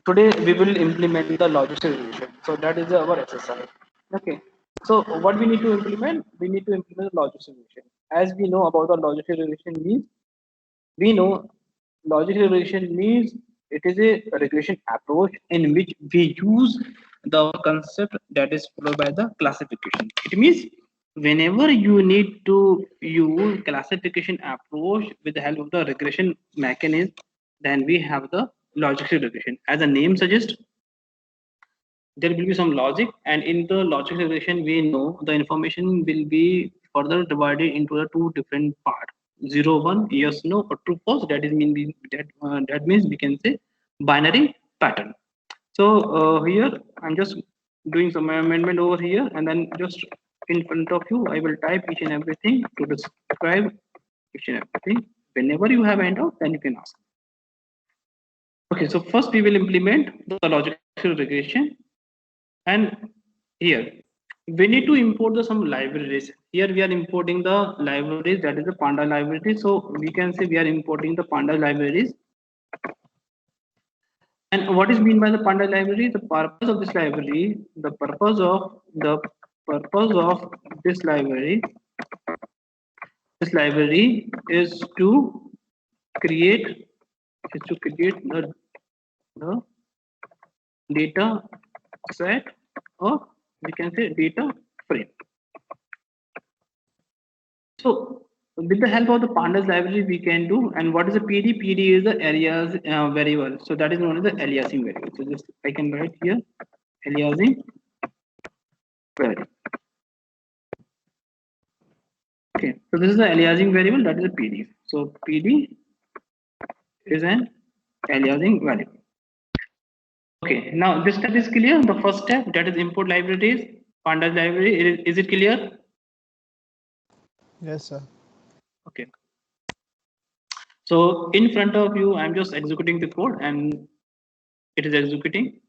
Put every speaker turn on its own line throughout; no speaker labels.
Today we will implement the logistic regression. So that is our exercise. Okay. So what we need to implement? We need to implement the logistic regression. As we know about the logistic regression means, we know logistic regression means it is a regression approach in which we use the concept that is followed by the classification. It means whenever you need to use classification approach with the help of the regression mechanism, then we have the logistic regression. As the name suggests, there will be some logic, and in the logic regression we know the information will be further divided into the two different parts: 0 1, yes no, or true false. That is that means we can say binary pattern. So here I'm just doing some amendment over here, and then just in front of you I will type each and everything to describe each and everything. Whenever you have end out, then you can ask. Okay, so first we will implement the logical regression. And here we need to import some libraries. Here we are importing the libraries, that is the Panda library. So we can say we are importing the Panda libraries. And what is mean by the Panda library? The purpose of this library, this library is to create the data set, or we can say data frame. So with the help of the pandas library we can do. And what is a PD? PD is the alias variable. So that is known as the aliasing variable. So just I can write here aliasing variable. Okay, so this is the aliasing variable, that is a PD. So PD is an aliasing variable. Okay, now this step is clear. The first step, that is import libraries, pandas library. Is it clear?
Yes, sir.
Okay. So in front of you, I'm just executing the code, and it is executing,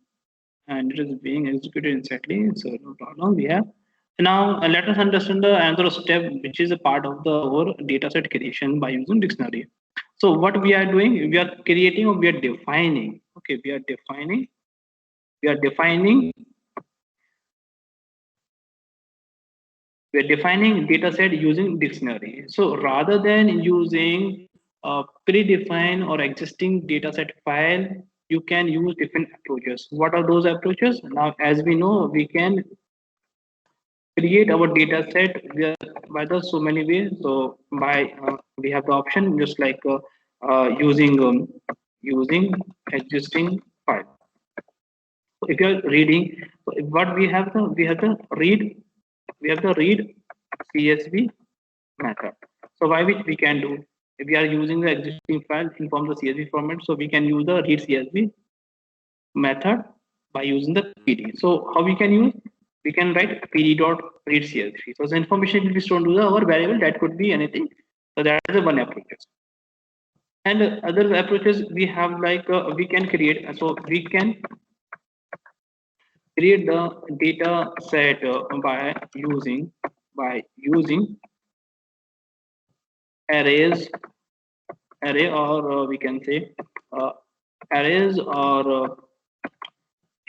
and it is being executed instantly. So no problem. We have now let us understand the another step, which is a part of the our dataset creation by using dictionary. So what we are doing, we are creating or we are defining. Okay, we are defining data set using dictionary. So rather than using a predefined or existing data set file, you can use different approaches. What are those approaches? Now, as we know, we can create our data set by the so many ways. So by we have the option just like using existing file. So if you are reading, so what we have the read CSV method. So why which we can do, if we are using the existing file in form of the CSV format, so we can use the read CSV method by using the PD. So how we can use, we can write PD dot read CSV. So the information will be stored to the our variable, that could be anything. So that is the one approach. And other approaches we have, like we can create. So we can create the data set by using arrays array, or we can say uh, arrays, or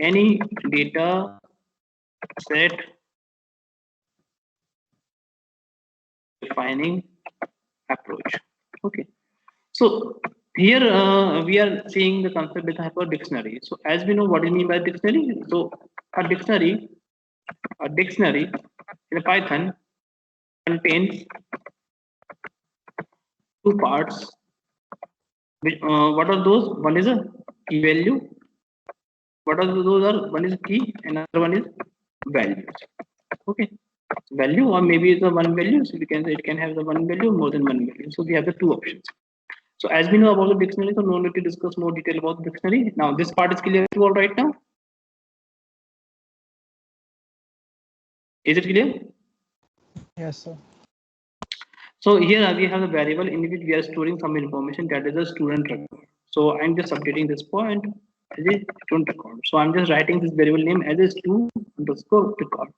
any data set defining approach. Okay, so here we are seeing the concept with hyper dictionary. So as we know what we mean by dictionary, so a dictionary in Python contains two parts. What are those? One is a key value. What are those are? One is key, another one is values. Okay, value, or maybe it's the one value. So we can say it can have the one value, more than one value. So we have the two options. So as we know about the dictionary, so no need to discuss more detail about the dictionary. Now this part is clear to you all right now. Is it clear?
Yes, sir.
So here we have a variable in which we are storing some information, that is a student record. So I'm just updating this point as a student record. So I'm just writing this variable name as a student underscore record.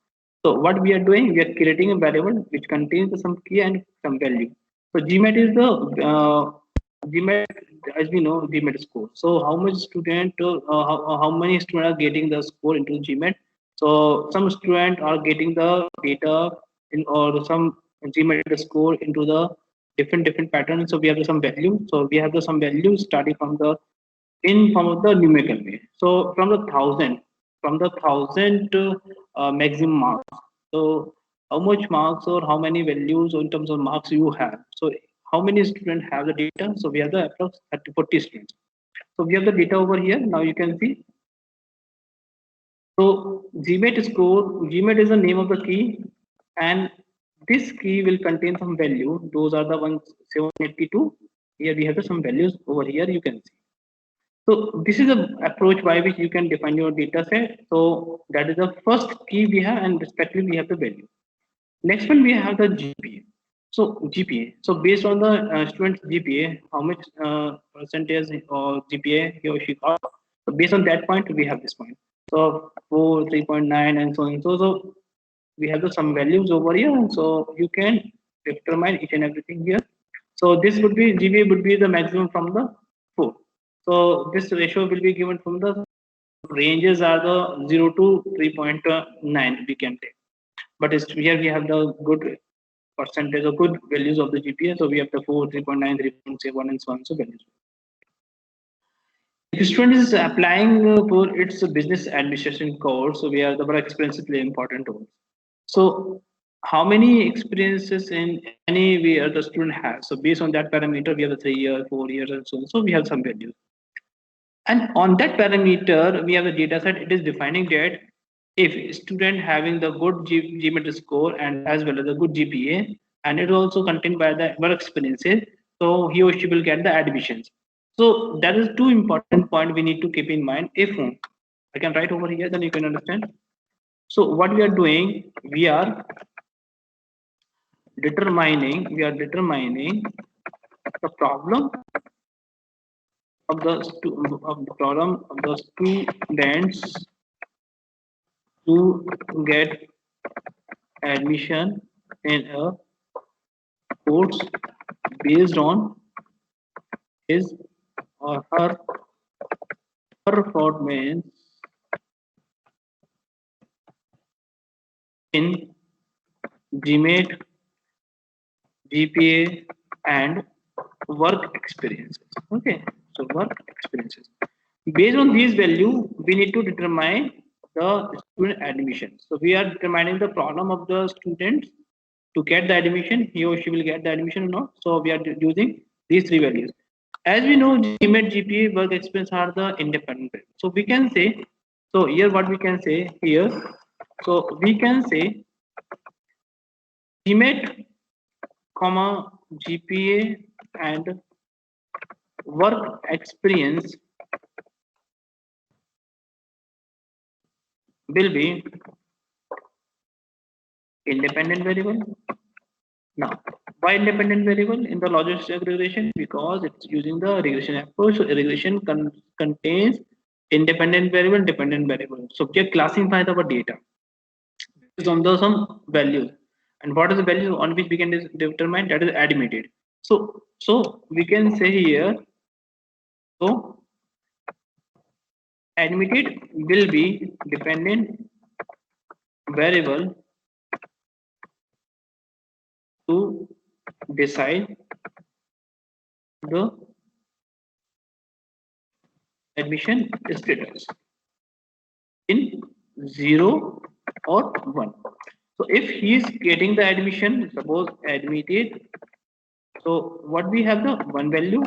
So what we are doing, we are creating a variable which contains some key and some value. So GMAT is the GMAT, as we know, GMAT score. So how much student, how many students are getting the score into GMAT? So some students are getting the data in, or some GMAT score into the different patterns. So we have some value. So we have some values starting from the in form of the numerical way. So from the thousand maximum marks. So how much marks or how many values in terms of marks you have. So how many students have the data? So we have the approx 30 40 students. So we have the data over here. Now you can see. So GMAT score, GMAT is the name of the key, and this key will contain some value. Those are the ones 782. Here we have the some values over here. You can see. So this is a approach by which you can define your data set. So that is the first key we have, and respectively we have the value. Next one we have the GPA. So GPA. So based on the student's GPA, how much percentage or GPA he or she got. So based on that point, we have this point. So 4, 3.9, and so on. So we have the some values over here. So you can determine each and everything here. So this would be GPA would be the maximum from the 4. So this ratio will be given from the ranges are the 0 to 3.9 we can take. But here we have the good percentage or good values of the GPA. So we have the 4, 3.9, 3.7, and so on. So values. If a student is applying for its business administration course, so we have the work experience play important role. So how many experiences in any way the student has? So based on that parameter, we have the 3 years, 4 years, and so on. So we have some values. And on that parameter, we have the data set. It is defining that if student having the good GMAT score and as well as a good GPA, and it also contained by the work experiences, so he or she will get the admissions. So that is two important point we need to keep in mind. If I can write over here, then you can understand. So what we are doing, we are determining the problem of the problem of the students to get admission in a course based on his or her performance in GMAT, GPA, and work experiences. Okay, so work experiences. Based on these value, we need to determine the student admission. So we are determining the problem of the students to get the admission. He or she will get the admission or not. So we are using these three values. As we know, GMAT, GPA, work experience are the independent. So we can say, so here what we can say here. So we can say GMAT, comma GPA and work experience will be independent variable. Now, why independent variable in the logistic regression? Because it's using the regression approach. So regression contains independent variable, dependent variable. So we classify our data based on the some values. And what is the value on which we can determine that is admitted. So we can say here, so admitted will be dependent variable to decide the admission status in 0 or 1. So if he is getting the admission, suppose admitted, so what we have the 1 value,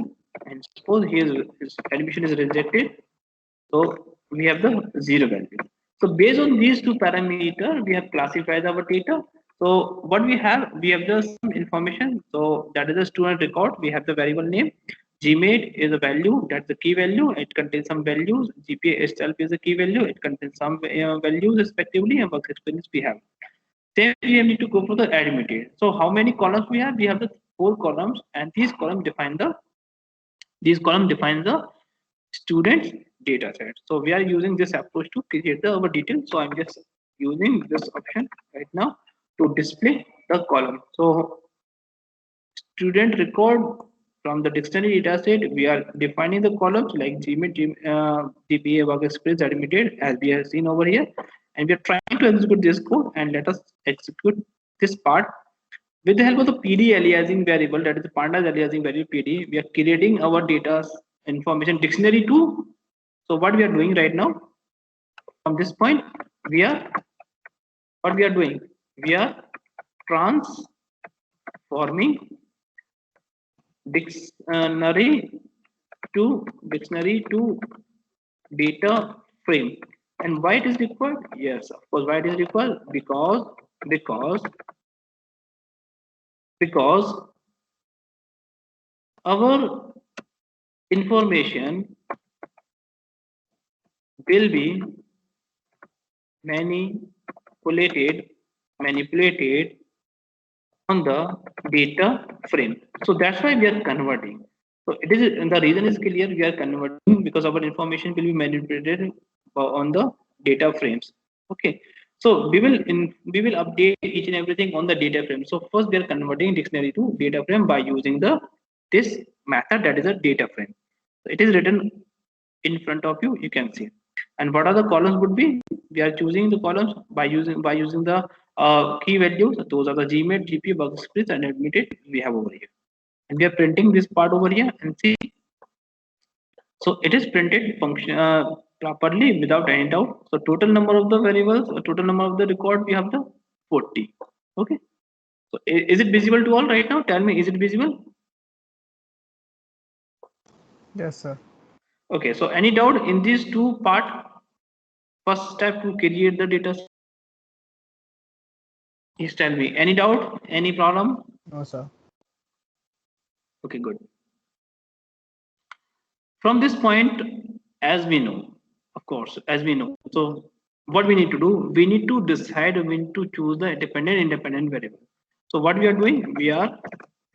and suppose his admission is rejected, so we have the 0 value. So based on these two parameters, we have classified our data. So what we have just some information. So that is the student record. We have the variable name. GMAT is a value, that's the key value. It contains some values. GPA itself is a key value. It contains some values respectively, and work experience we have. Then we need to go for the admitted. So how many columns we have? We have the 4 columns, and these columns define the students data set. So we are using this approach to create our details. So I'm just using this option right now to display the column. So student record From the dictionary data set, we are defining the columns like GMIT, GPA, workspace, admitted, as we have seen over here. And we are trying to execute this code, and let us execute this part. With the help of the PD aliasing variable, that is the pandas aliasing variable PD, we are creating our data information dictionary too. So what we are doing right now, from this point, we are what we are doing? We are transforming dictionary to data frame. And why it is required? Yes, of course. Why it is required? Because our information will be manipulated on the data frame. So that's why we are converting. So it is, the reason is clear. We are converting because our information will be manipulated on the data frames. Okay. So we will update each and everything on the data frame. So first we are converting dictionary to data frame by using this method, that is a data frame. So it is written in front of you. You can see. And what are the columns would be? We are choosing the columns by using the key values. Those are the GMAT, GP, workspace, and admitted we have over here. And we are printing this part over here, and see. So it is printed function properly without any doubt. So total number of the variables, total number of the record, we have the 40. Okay. So is it visible to all right now? Tell me, is it visible?
Yes, sir.
Okay. So any doubt in these two part? First step to create the data. Please tell me. Any doubt? Any problem?
No, sir.
Okay, good. From this point, as we know, of course, as we know, so what we need to do, we need to decide when to choose the independent variable. So what we are doing, we are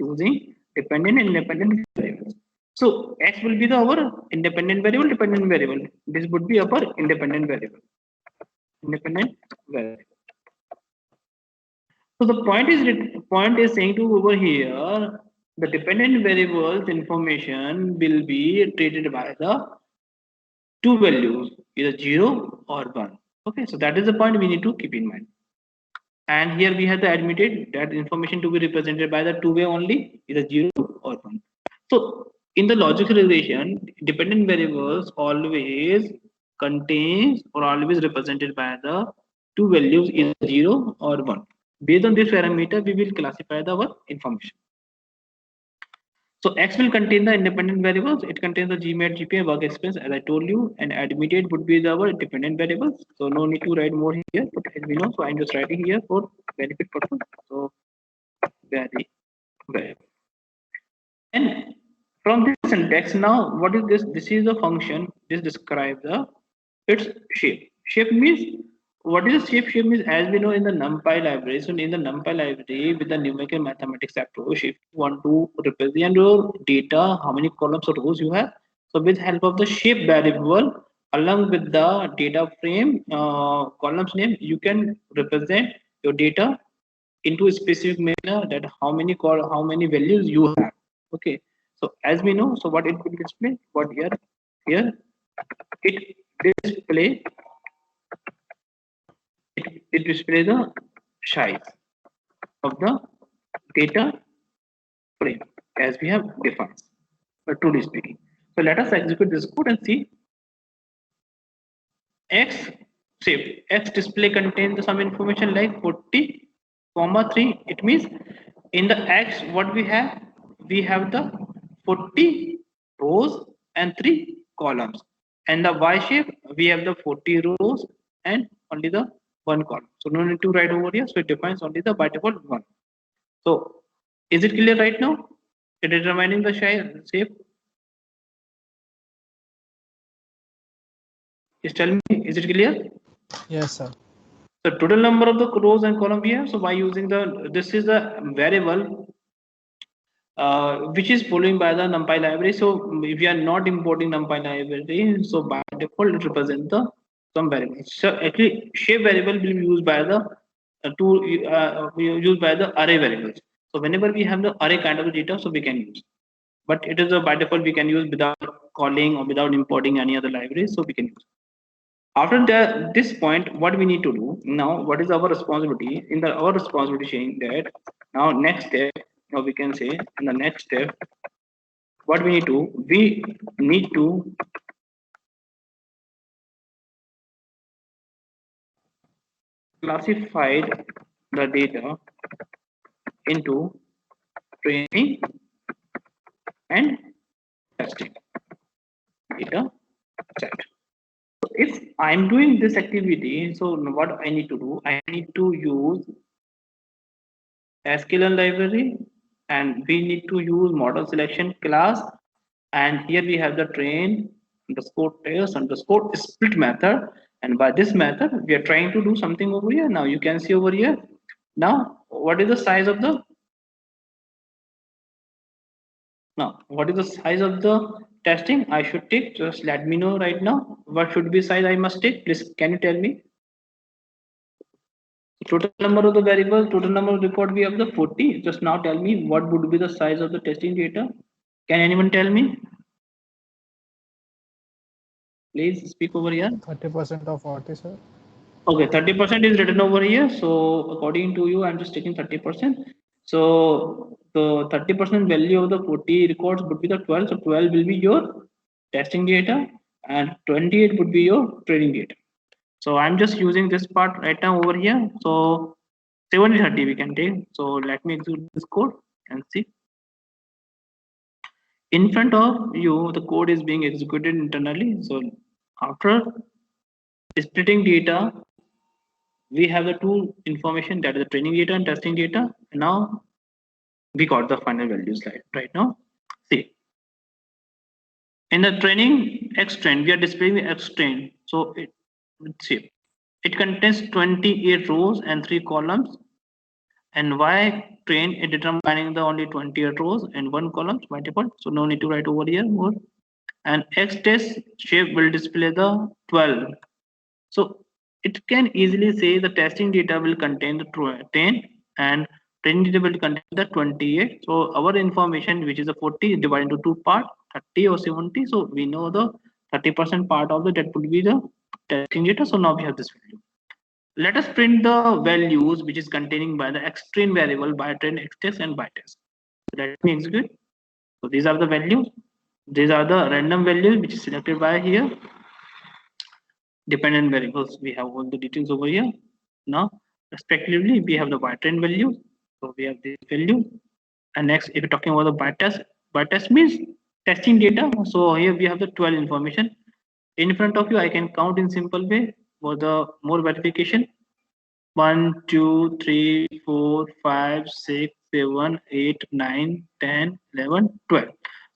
choosing dependent and independent variables. So x will be the our independent variable, dependent variable. This would be our independent variable. Independent variable. So the point is saying to over here, the dependent variables information will be treated by the two values, either 0 or 1. Okay, so that is the point we need to keep in mind. And here we have the admitted that information to be represented by the two-way only, either 0 or 1. So in the logical regression, dependent variables always contains or always represented by the two values, either 0 or 1. Based on this parameter, we will classify our information. So X will contain the independent variables. It contains the GMAT, GPA, work expense, as I told you, and admitted would be our dependent variables. So no need to write more here, but as we know, so I'm just writing here for benefit purpose. So variable. And from this syntax, now what is this? This is a function. This describes its shape. Shape means, what is shape? Shape means, as we know in the NumPy library. So in the NumPy library with the numerical mathematics approach, if you want to represent your data, how many columns or rows you have. So with help of the shape variable along with the data frame columns name, you can represent your data into a specific manner, that how many values you have. Okay. So as we know, so what it will display? What here it display it displays the size of the data frame as we have defined, truly speaking. So let us execute this code and see. X shape X display contains some information like 40, 3. It means in the X what we have the 40 rows and 3 columns, and the Y shape we have the 40 rows and only the 1 column. So no need to write over here. So it defines only the by default 1. So is it clear right now? It is determining the shape. Just tell me, is it clear?
Yes, sir.
The total number of the rows and column we have. So by using this is the variable which is following by the NumPy library. So if we are not importing NumPy library, so by default it represents the some variable. So actually shape variable will be used by the used by the array variables. So whenever we have the array kind of data, so we can use. but it is a by default we can use without calling or without importing any other library, so we can use. After this point, what we need to do now, what is our responsibility in the our responsibility chain, that now next step, or we can say in the next step, what we need to classify the data into training and testing data set. If I'm doing this activity, so what I need to do, I need to use sklearn library, and we need to use model selection class, and here we have the train underscore test underscore split method, and by this method we are trying to do something over here. Now you can see over here, now what is the size of the testing I should take? Just let me know right now. What should be size I must take? Please, can you tell me? Total number of the variables, total number of record we have the 40. Just now tell me what would be the size of the testing data. Can anyone tell me? Please speak over here.
30% of 40, sir.
Okay, 30% is written over here. So according to you, I'm just taking 30%. So the 30% value of the 40 records would be the 12. So 12 will be your testing data and 28 would be your training data. So I'm just using this part right now over here. So 70-30 we can take. So let me execute this code and see. In front of you, the code is being executed internally. So after splitting data, we have the two information, that is the training data and testing data. And now we got the final value slide right now. See, in the training X train, we are displaying the X train. So let's see, it contains 28 rows and 3 columns. And Y train is determining the only 28 rows and 1 column by default. So no need to write over here more. And X test shape will display the 12. So it can easily say the testing data will contain the 10 and training data will contain the 28. So our information, which is a 40, is divided into 2 parts, 30 or 70. So we know the 30% part of that would be the testing data. So now we have this value. Let us print the values which is containing by the xtrain variable, bytrain, xtest, and bytest. Let me execute. So these are the values. These are the random values which is selected by here. Dependent variables, we have all the details over here. Now, respectively, we have the bytrain value. So we have this value. And next, if you're talking about the bytest means testing data. So here we have the 12 information. In front of you, I can count in simple way for the more verification. 1, 2, 3, 4, 5, 6, 7, 8, 9, 10, 11, 12.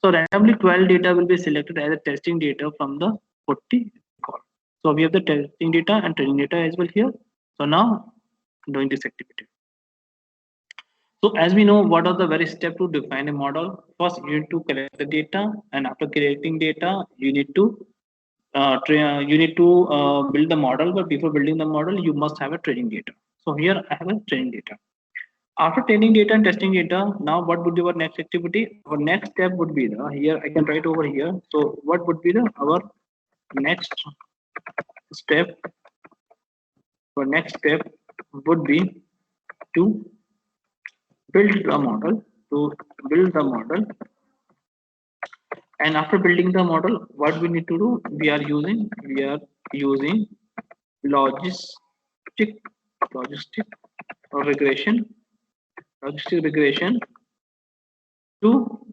So randomly 12 data will be selected as a testing data from the 40 record. So we have the testing data and training data as well here. So now doing this activity. So as we know, what are the very steps to define a model? First, you need to collect the data, and after collecting data, you need to build the model. But before building the model, you must have a training data. So here I have a training data. After training data and testing data, now what would be our next activity? Our next step would be the, here I can write over here. So what would be the our next step? Our next step would be to build the model. And after building the model, what we need to do? We are using logistic regression to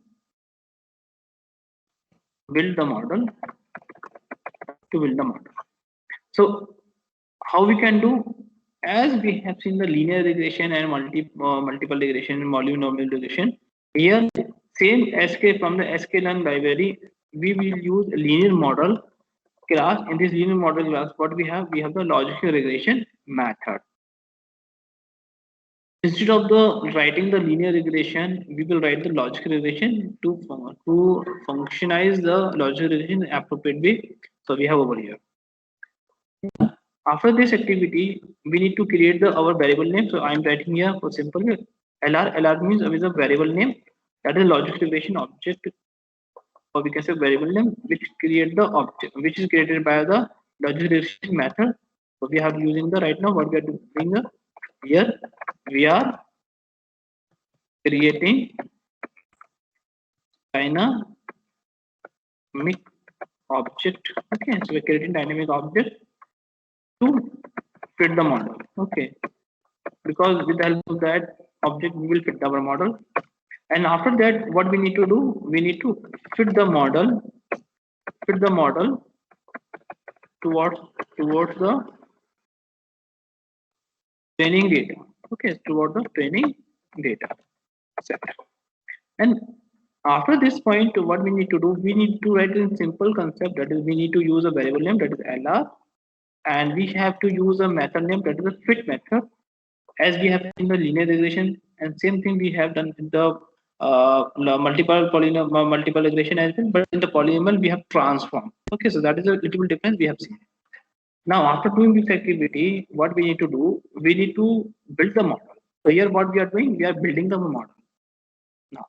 build the model. So how we can do? As we have seen the linear regression and multiple regression and polynomial regression, here same SK from the sklearn library, we will use a linear model class. In this linear model class, what we have the logical regression method. Instead of the writing the linear regression, we will write the logical regression to functionize the logical regression in appropriate way. So we have over here. After this activity, we need to create our variable name. So I'm writing here for simple LR. LR means is a variable name, that is logical regression object or we can say variable name, which create the object, which is created by the logic regression method. So we are using the right now what we are doing here. We are creating dynamic object. Okay, so we're creating dynamic object to fit the model. Okay, because with the help of that object we will fit our model. And after that, what we need to do, we need to fit the model towards the training data. Okay, towards the training data set. And after this point, what we need to do, we need to write in simple concept, that is we need to use a variable name, that is LR, and we have to use a method name, that is a fit method, as we have in the linear regression, and same thing we have done in the multiple regression as well, but in the polynomial we have transform. Okay, so that is a little bit difference we have seen. Now, after doing this activity, what we need to do, we need to build the model. So here what we are doing, we are building the model. Now,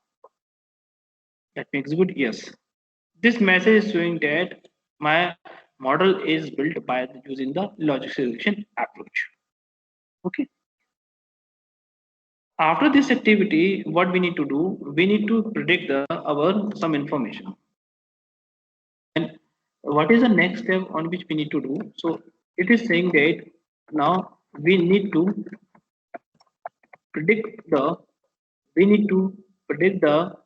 that makes good, yes. This message is showing that my model is built by using the logic regression approach. Okay. After this activity, what we need to do, we need to predict our some information. And what is the next step on which we need to do? So it is saying that now we need to predict the we need to predict the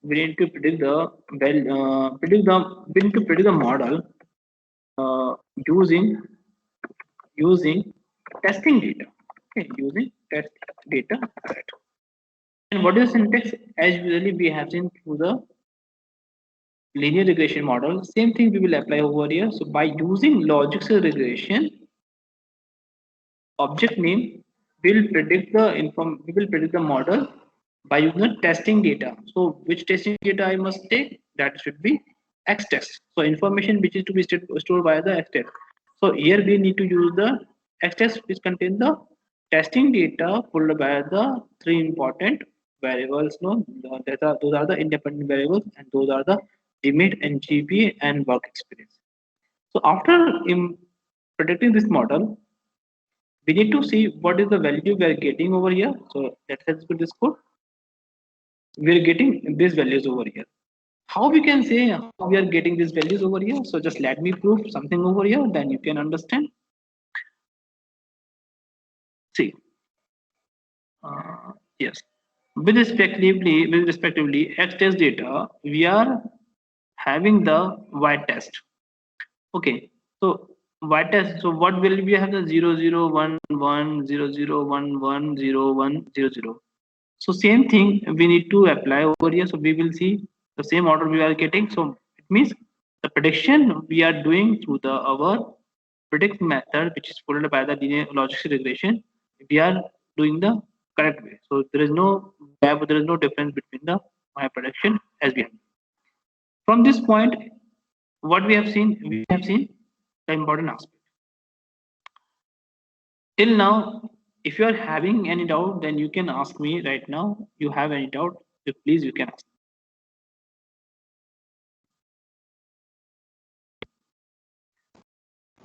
we need to predict the well predict the we need to predict the model uh, using testing data. Okay, using test data set. And what is syntax? As usually we have seen through the linear regression model, same thing we will apply over here. So by using logical regression, object name will predict the we will predict the model by using the testing data. So which testing data I must take? That should be X test. So information which is to be stored by the X test. So here we need to use the X test, which contain the testing data pulled by the three important variables. No, those are the independent variables, and those are the limit and GPA and work experience. So after predicting this model, we need to see what is the value we are getting over here. So let's execute this code. We are getting these values over here. How we can say how we are getting these values over here? So just let me prove something over here, then you can understand. See, yes, with respectively X test data, we are having the Y test. Okay, so Y test. So what will we have the 0, 0, 1, 1, 0, 0, 1, 1, 0, 1, 0, 0. So same thing we need to apply over here. So we will see the same order we are getting. So it means the prediction we are doing through the our predict method, which is followed by the linear logical regression. We are doing the correct way. So there is no gap, there is no difference between the my prediction as we have. From this point, what we have seen the important aspect. Till now, if you are having any doubt, then you can ask me right now. You have any doubt, so please you can ask.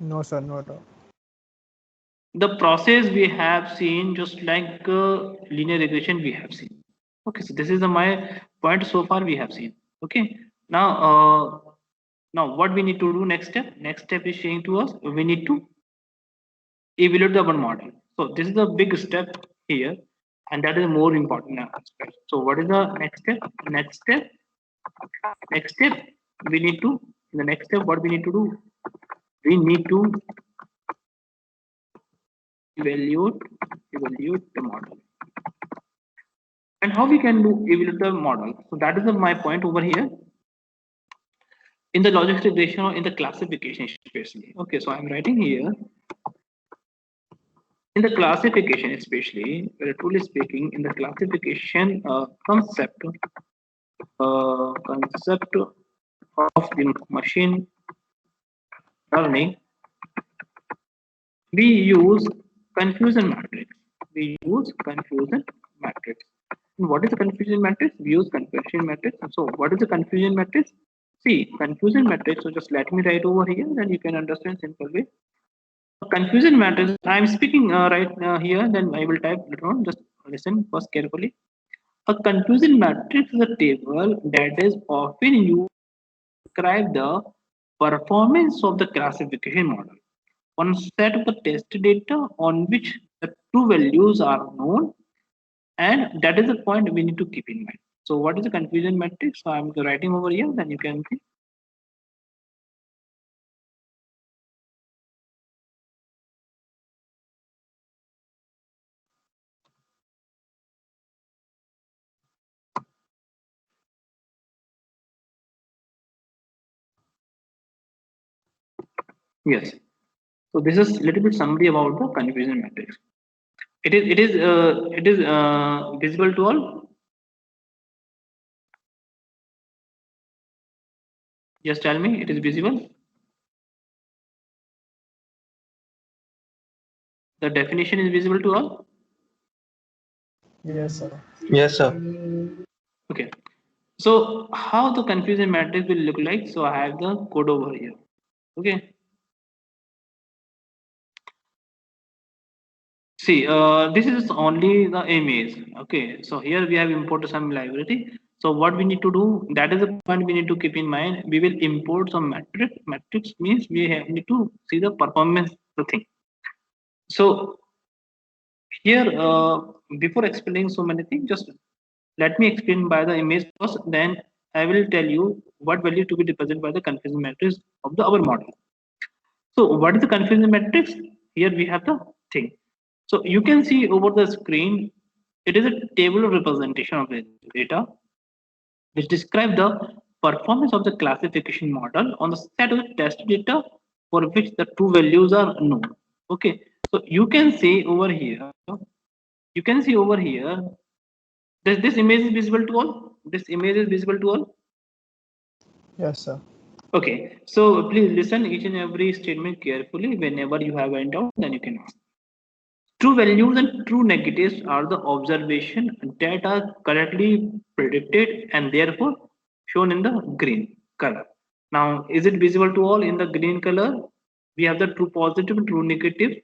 No, sir, no doubt.
The process we have seen, just like linear regression we have seen. Okay, so this is my point so far we have seen. Okay, now what we need to do next step? Next step is saying to us we need to evaluate our model. So this is a big step here, and that is a more important aspect. So what is the next step? Next step, we need to, in the next step, what we need to do? We need to evaluate the model. And how we can do evaluate the model? So that is my point over here. In the logic regression or in the classification especially. Okay, so I'm writing here. In the classification especially, truly speaking, in the classification concept of the machine learning, we use confusion matrix. We use confusion matrix. What is the confusion matrix? We use confusion matrix. So what is the confusion matrix? See, confusion matrix. So just let me write over here, then you can understand simple way. Confusion matrix. I'm speaking right here. Then I will type later on. Just listen first carefully. A confusion matrix is a table that is often used to describe the performance of the classification model on set of the test data on which the true values are known, and that is the point we need to keep in mind. So what is the confusion matrix? So I'm writing over here, then you can see. Yes. So this is a little bit summary about the confusion matrix. It is visible to all. Just tell me it is visible. The definition is visible to all.
Yes, sir.
Yes, sir.
Okay. So how the confusion matrix will look like? So I have the code over here. Okay. See, this is only the image. Okay, so here we have imported some library. So what we need to do, that is the point we need to keep in mind. We will import some matrix. Matrix means need to see the performance of the thing. So here, before explaining so many things, just let me explain by the image first. Then I will tell you what value to be represented by the confusion matrix of the our model. So what is the confusion matrix? Here we have the thing. So you can see over the screen, it is a table of representation of the data which describe the performance of the classification model on the set of the test data for which the true values are known. Okay, so you can see over here, this image is visible to all. This image is visible to all.
Yes, sir.
Okay, so please listen each and every statement carefully. Whenever you have any doubt, then you can ask. True values and true negatives are the observation that are correctly predicted and therefore shown in the green color. Now, is it visible to all in the green color? We have the true positive and true negative.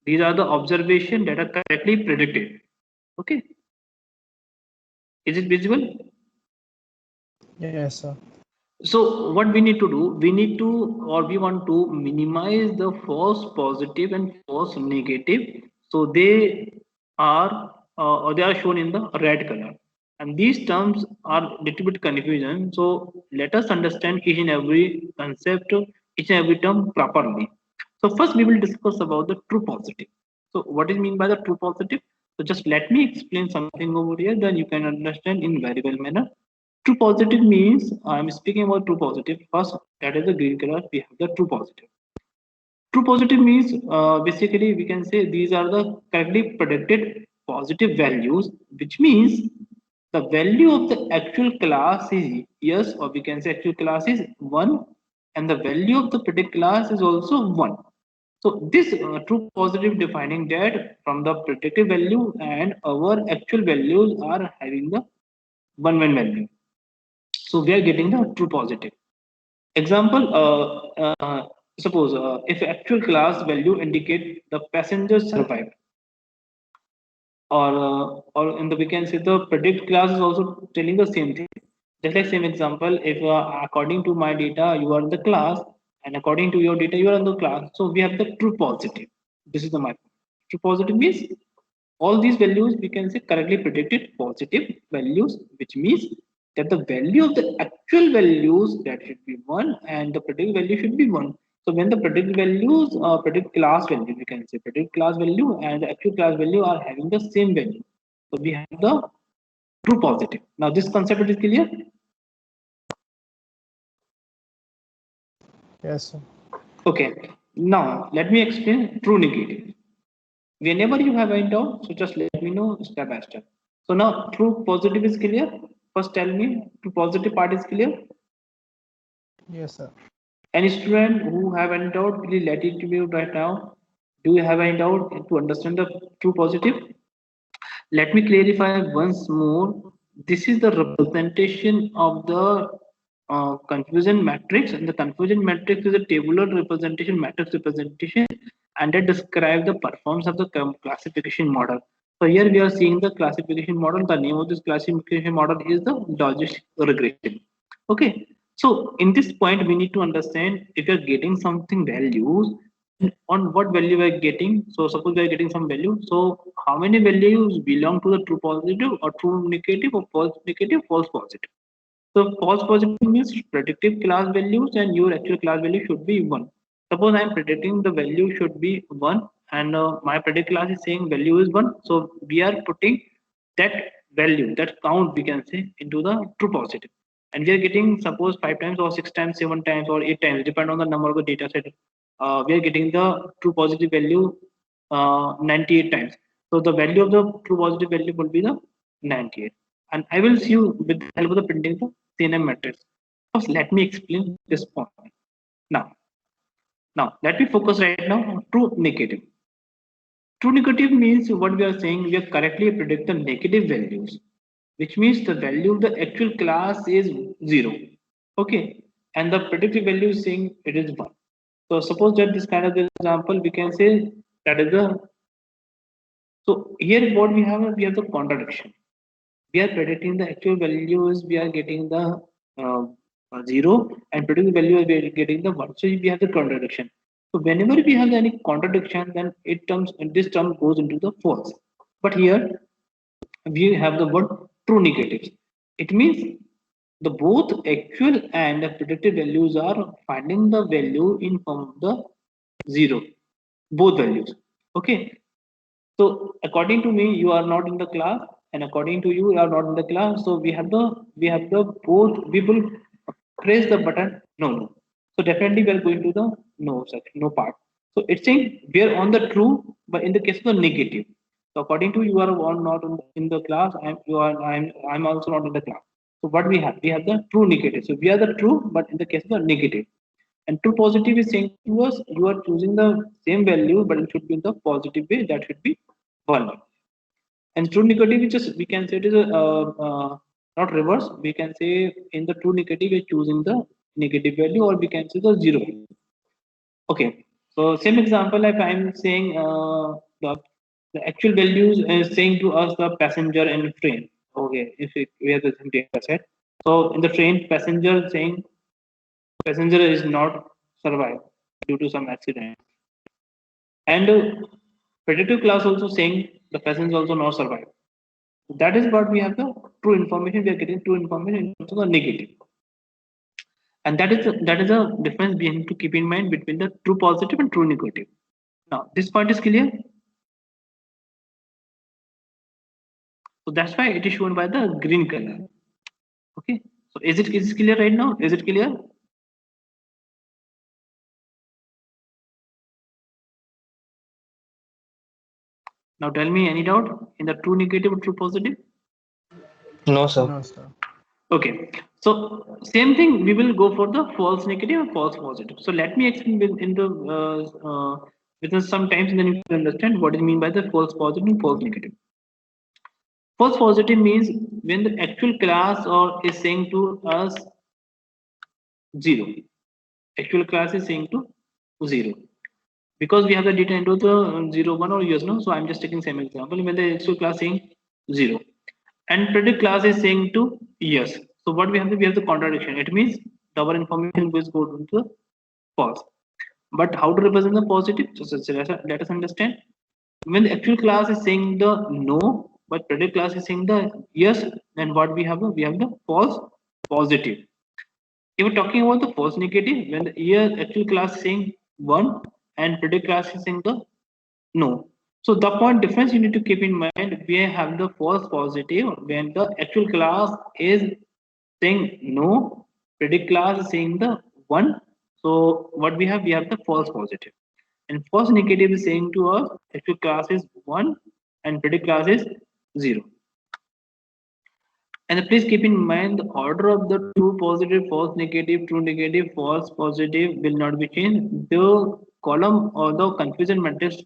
These are the observation that are correctly predicted. Okay, is it visible?
Yes, sir.
So what we need to do, we need to, or we want to minimize the false positive and false negative. So they are or they are shown in the red color, and these terms are little bit confusion. So let us understand each and every concept, each and every term properly. So first we will discuss about the true positive. So what is mean by the true positive? So just let me explain something over here, then you can understand in very well manner. True positive means I'm speaking about true positive. First, that is the green color. We have the true positive. True positive means basically we can say these are the correctly predicted positive values, which means the value of the actual class is yes, or we can say actual class is 1, and the value of the predicted class is also 1. So this true positive defining that from the predicted value and our actual values are having the 1 value. So we are getting the true positive. Example, suppose if actual class value indicate the passenger survived, or in the we can say the predict class is also telling the same thing. Just like same example, if according to my data you are in the class, and according to your data you are in the class, so we have the true positive. This is the my point. True positive means all these values we can say correctly predicted positive values, which means that the value of the actual values that should be 1 and the predicted value should be 1. So when the predicted values predict class value, we can say predict class value and the actual class value are having the same value. So we have the true positive. Now this concept is clear.
Yes, sir.
Okay, now let me explain true negative. Whenever you have any doubt, so just let me know step by step. So now true positive is clear. First tell me true positive part is clear.
Yes, sir.
Any student who have any doubt, please let it to me right now. Do you have any doubt to understand the true positive? Let me clarify once more. This is the representation of the confusion matrix, and the confusion matrix is a tabular representation, matrix representation, and it describes the performance of the classification model. So here we are seeing the classification model. The name of this classification model is the logistic regression. Okay. So in this point, we need to understand if you're getting something values, on what value we're getting. So suppose we're getting some value. So how many values belong to the true positive or true negative or false negative, false positive. So false positive means predictive class values and your actual class value should be 1. Suppose I'm predicting the value should be 1 and my predict class is saying value is 1. So we are putting that value, that count we can say into the true positive. And we are getting suppose 5 times or 6 times, 7 times or 8 times, depend on the number of the data set. We are getting the true positive value 98 times. So the value of the true positive value will be the 98. And I will see you with the help of the printing the CNM matrix. First, let me explain this point. Now, let me focus right now on true negative. True negative means what we are saying, we are correctly predict the negative values, which means the value of the actual class is 0. Okay, and the predicted value is saying it is 1. So suppose that this kind of example, we can say that is the, so here what we have the contradiction. We are predicting the actual values, we are getting the 0, and predicting the value we are getting the 1. So we have the contradiction. So whenever we have any contradiction, then this term goes into the false. But here we have the word true negatives. It means the both actual and the predicted values are finding the value in form of the 0, both values. Okay, so according to me, you are not in the class, and according to you, you are not in the class. So we have the both. We will press the button no. So definitely we are going to the no section, no part. So it's saying we are on the true, but in the case of the negative. So according to you are on not in the class. I'm also not in the class. So what we have the true negative. So we are the true, but in the case of the negative. And true positive is saying to us you are choosing the same value, but it should be in the positive way. That should be 1. And true negative is just we can say it is a not reverse. We can say in the true negative we are choosing the negative value, or we can say the 0. Okay. So same example, if I'm saying the actual values is saying to us the passenger in train. Okay, we have the same data set. So in the train, passenger is not survived due to some accident. And predictive class also saying the passenger also not survived. That is what we have the true information. We are getting true information into the negative, and that is a difference we need to keep in mind between the true positive and true negative. Now this point is clear. So that's why it is shown by the green color. Okay. So is it clear right now? Is it clear? Now tell me any doubt in the true negative or true positive?
No, sir.
No, sir.
Okay, so same thing, we will go for the false negative and false positive. So let me explain in the within some times, and then you can understand what is mean by the false positive and false negative. False positive means when the actual class or is saying to us 0. Actual class is saying to 0. Because we have the data into the 0, 1 or yes, no. So I'm just taking same example. When the actual class saying 0. And predict class is saying to yes. So what we have the contradiction. It means our information will go to the false. But how to represent the positive? So let us understand. When the actual class is saying the no, but predict class is saying the yes, then what we have? We have the false positive. If we're talking about the false negative, when the actual class is saying 1 and predict class is saying the no. So the point difference you need to keep in mind, we have the false positive when the actual class is saying no, predict class is saying the 1. So what we have the false positive. And false negative is saying to us actual class is 1 and predict class is 0. And please keep in mind the order of the true positive, false negative, true negative, false positive will not be changed. The column or the confusion matrix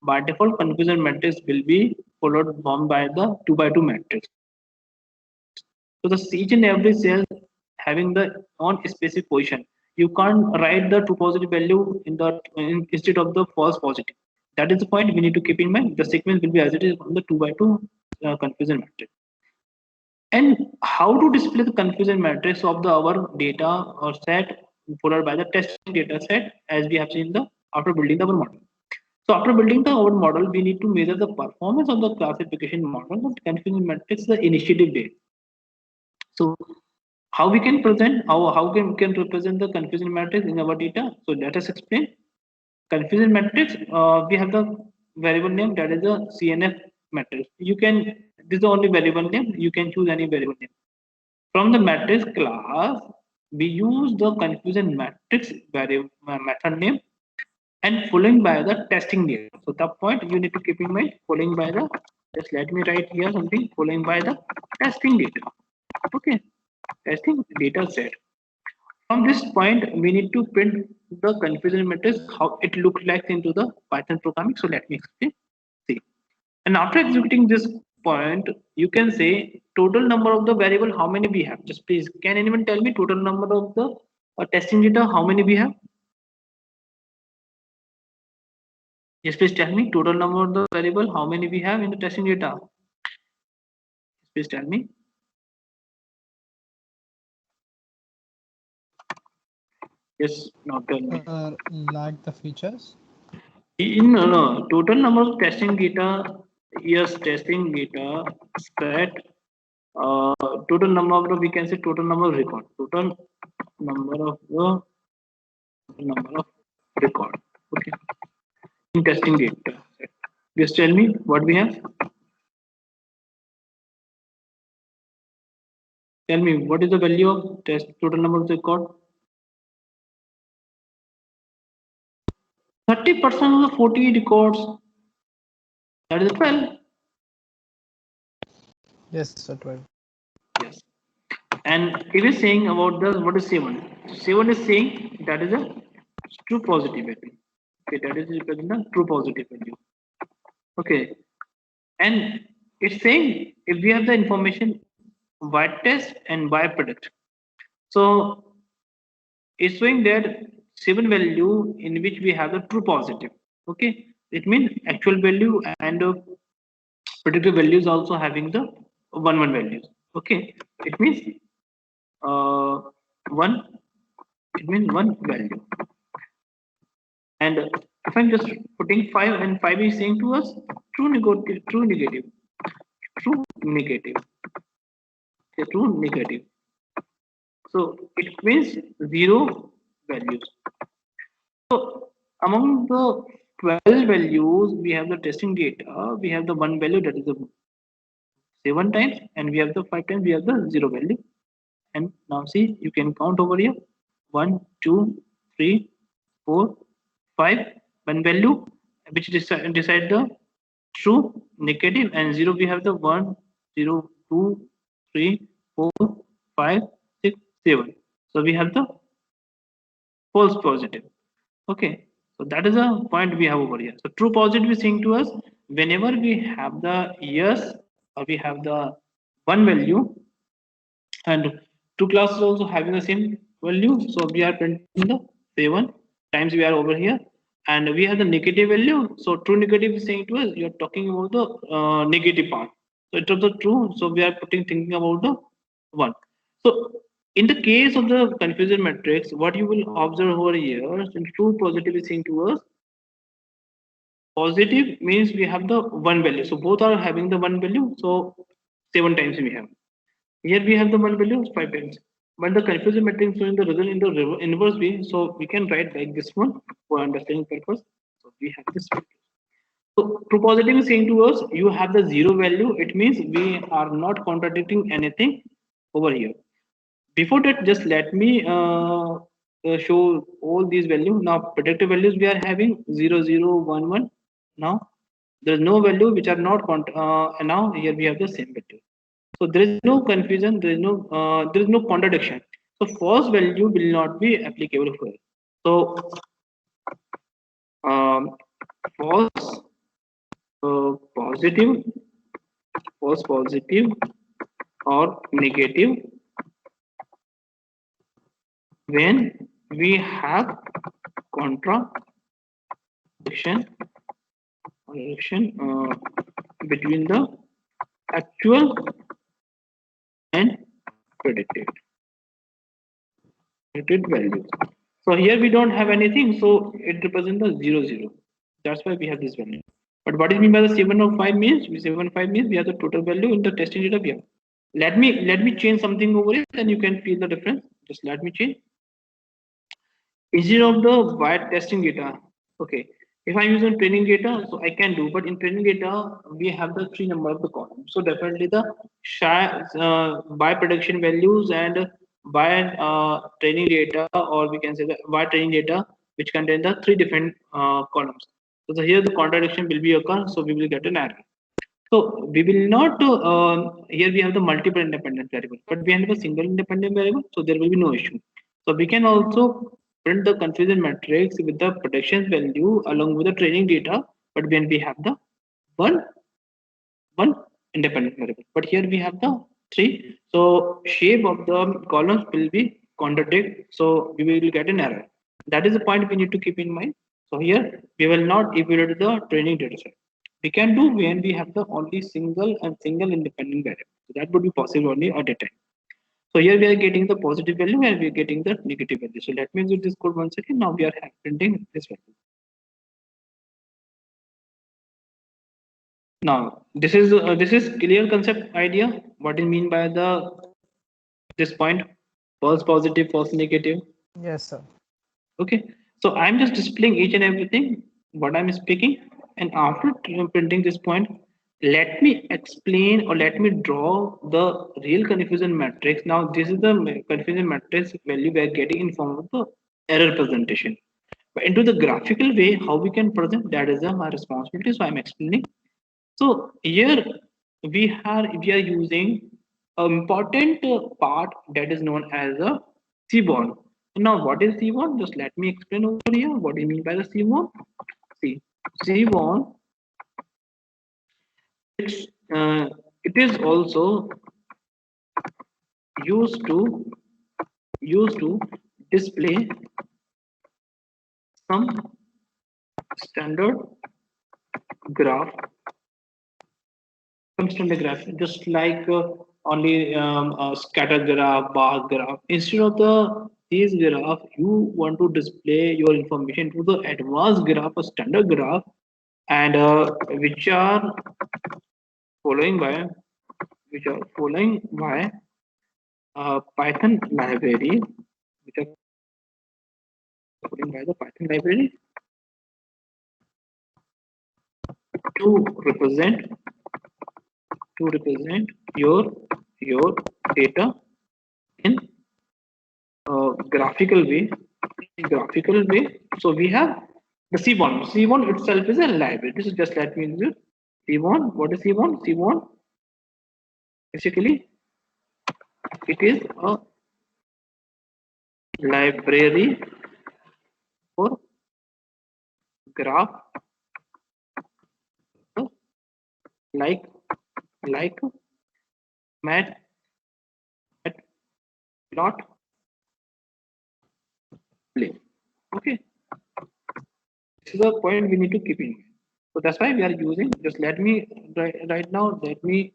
by default confusion matrix will be followed by the 2 by 2 matrix. So the each and every cell having the on specific position. You can't write the true positive value instead of the false positive. That is the point we need to keep in mind. The sequence will be as it is on the 2 by 2 confusion matrix. And how to display the confusion matrix of the our data or set followed by the testing data set as we have seen the after building our model. So after building our model, we need to measure the performance of the classification model of confusion matrix the initiative date. So how we can present we can represent the confusion matrix in our data? So let us explain. Confusion matrix, we have the variable name that is a CNF matrix. You can, this is the only variable name, you can choose any variable name. From the matrix class, we use the confusion matrix variable method name and following by the testing data. So that point you need to keep in mind, following by the, just let me write here something, following by the testing data. Okay, testing data set. From this point, we need to print the confusion matrix, how it looks like into the Python programming. So let me explain. See, and after executing this point, you can say total number of the variable, how many we have. Just please, can anyone tell me total number of the testing data, how many we have? Yes, please tell me total number of the variable, how many we have in the testing data. Please tell me. Yes, now tell me.
Like the features.
No, total number of testing data. Yes, testing data set. Total number of the, we can say total number of record. Total number of the record. Okay. In testing data set. Just tell me what we have. Tell me what is the value of test total number of the record. 30% of the 40 records. That is 12.
Yes, sir, 12.
Yes. And it is saying about the what is 7. 7 is saying that is a true positive value. Okay, that is representing the true positive value. Okay, and it's saying if we have the information by test and by product. So it's showing that 7 value in which we have the true positive. Okay, it means actual value and predictive values also having the 1 values. Okay, it means uh, 1, it means 1 value. And if I'm just putting 5 and 5 is saying to us true negative, true negative, true negative, okay, true negative. So it means 0 values. So among the 12 values, we have the testing data, we have the 1 value that is the 7 times, and we have the 5 times, we have the 0 value. And now see, you can count over here 1, 2, 3, 4, 5, 1 value which decide the true, negative, and 0 we have the 1, 0, 2, 3, 4, 5, 6, 7. So we have the false positive. Okay, so that is a point we have over here. So true positive is saying to us whenever we have the yes or we have the 1 value and two classes also having the same value. So we are printing the 7 times we are over here and we have the negative value. So true negative is saying to us you're talking about the negative part. So it was the true. So we are thinking about the 1. So in the case of the confusion matrix, what you will observe over here, true positive is saying to us positive means we have the 1 value. So both are having the 1 value. So 7 times we have. Here we have the 1 value 5 times. But the confusion matrix showing the result in the inverse way. So we can write like this one for understanding purpose. So we have this one. So true positive is saying to us you have the 0 value. It means we are not contradicting anything over here. Before that, just let me show all these values. Now predictive values we are having 0, 0, 1, 1. Now there is no value which are not and now here we have the same value. So there is no confusion, there is no contradiction. So false value will not be applicable for it. So false positive false positive or negative when we have contradiction between the actual and predicted values. So here we don't have anything, so it represents the 0 0. That's why we have this value. But what is mean by the 705 means? 705 means we have the total value in the testing data we have. Let me change something over here, then you can feel the difference. Just let me change. Instead of the wide testing data, okay. If I'm using training data, so I can do, but in training data, we have the 3 number of the column. So definitely the by prediction values and by training data, or we can say the by training data, which contain the 3 different columns. So here the contradiction will be occur, so we will get an error. So we will not here we have the multiple independent variable, but we have a single independent variable, so there will be no issue. So we can also print the confusion matrix with the prediction value along with the training data, but when we have the one one independent variable, but here we have the 3, so shape of the columns will be contradict, so we will get an error. That is the point we need to keep in mind. So here we will not evaluate the training data set. We can do when we have the only single independent variable, so that would be possible only at a time. So here we are getting the positive value and we are getting the negative value. So let me execute this code once again. Now we are printing this value. Now this is clear concept idea. What is mean by the this point? False positive, false negative.
Yes, sir.
Okay. So I'm just displaying each and everything what I'm speaking, and after printing this point, let me explain or let me draw the real confusion matrix. Now this is the confusion matrix value we are getting in form of the error presentation. But into the graphical way, how we can present, that is my responsibility. So I'm explaining. So here we are using an important part that is known as a seaborn. Now what is seaborn? Just let me explain over here. What do you mean by the seaborn? See, seaborn, it's it is also used to display some standard graph, just like only scatter graph, bar graph. Instead of these graph, you want to display your information to the advanced graph, a standard graph, and which are following by Python library, which are following by the Python library to represent your data in graphical way. So we have the C1. C1 itself is a library. This is just let me use C1. What is C1? C1 basically it is a library for graph, like mat plot play. Okay, this is a point we need to keep in mind. So that's why we are using. Just let me right now. Let me